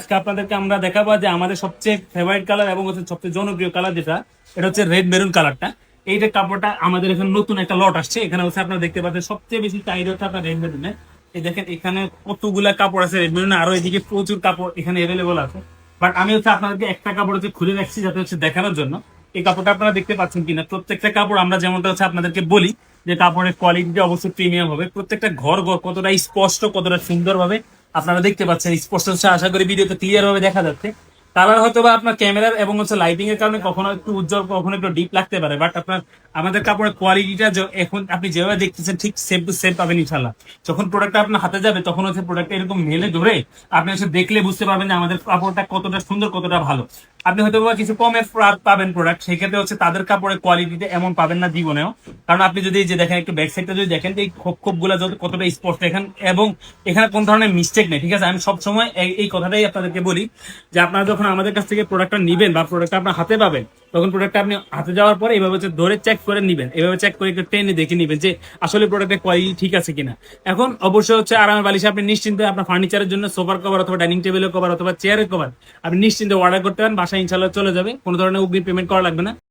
আজকে আপনাদেরকে আমরা দেখাবো যে আমাদের সবচেয়ে ফেভারিট কালার এবং হচ্ছে সবচেয়ে জনপ্রিয় কালার যেটা, এটা হচ্ছে রেড মেরুন কালারটা। এইটা কাপড়টা আমাদের এখানে নতুন একটা লট আসছে। এখানে হচ্ছে আপনারা দেখতে পাচ্ছেন সবচেয়ে বেশি চাহিদা হচ্ছে আপনার রেড মেরুনে। এই দেখেন এখানে কতগুলা কাপড় আছে রেড মেরুনে, আরো এদিকে প্রচুর কাপড় এখানে অ্যাভেলেবল আছে। বাট আমি হচ্ছে আপনাদেরকে একটা কাপড় হচ্ছে খুলে রাখছি যাতে হচ্ছে দেখানোর জন্য। এই কাপড়টা আপনারা দেখতে পাচ্ছেন কিনা, প্রত্যেকটা কাপড় আমরা যেমনটা হচ্ছে আপনাদেরকে বলি যে কাপড়ের কোয়ালিটি অবশ্যই প্রিমিয়াম হবে। প্রত্যেকটা ঘর ঘর কতটা স্পষ্ট, কতটা সুন্দর ভাবে আপনারা দেখতে পাচ্ছেন, স্পষ্ট হচ্ছে, আশা করি ভিডিওতে ক্লিয়ার ভাবে দেখা যাচ্ছে। কালার হয়তো বা আপনার ক্যামেরার এবং হচ্ছে লাইটিং এর কারণে কখনো একটু উজ্জ্বল, কখনো একটু ডিপ লাগতে পারে, বাট আপনার আমাদের কাপড়ের কোয়ালিটিটা এখন আপনি যেভাবে দেখতেছেন ঠিক সেম টু সেম পাবেন ইনশাল্লাহ। যখন প্রোডাক্টটা আপনার হাতে যাবে তখন হচ্ছে প্রোডাক্টটা এরকম মেলে ধরে আপনি হচ্ছে দেখলে বুঝতে পারবেন যে আমাদের কাপড়টা কতটা সুন্দর, কতটা ভালো। আপনি হয়তো বা কিছু কমে পাবেন প্রোডাক্ট, সেক্ষেত্রে হচ্ছে তাদের কাপড়ের কোয়ালিটিতে এমন পাবেন না জীবনেও। কারণ আপনি যদি যে দেখেন একটু ব্যাক সাইডটা যদি দেখেন এই খোপ গুলা কতটা স্পষ্ট এখানে, এবং এখানে কোন ধরনের মিস্টেক নেই। ঠিক আছে, আমি সবসময় এই কথাটাই আপনাদেরকে বলি যে আপনারা যখন আমাদের কাছ থেকে প্রোডাক্টটা নিবেন বা প্রোডাক্টটা আপনার হাতে পাবেন, তখন প্রোডাক্টটা আপনি হাতে যাওয়ার পরে এইভাবে হচ্ছে ধরে চেক করে নিবেন, এইভাবে চেক করে একটু টেনে দেখে নিবেন যে আসলে প্রোডাক্টের কোয়ালিটি ঠিক আছে কিনা। এখন অবশ্যই হচ্ছে আরামের বালিশে আপনি নিশ্চিন্তে আপনার ফার্নিচারের জন্য সোফার কভার অথবা ডাইনিং টেবিলের কভার অথবা চেয়ারের কভার আপনি নিশ্চিন্তে অর্ডার করতে পারেন, বাসায় ইনশাল্লাহ চলে যাবে, কোনো ধরনের অগ্রিম পেমেন্ট করা লাগবে না।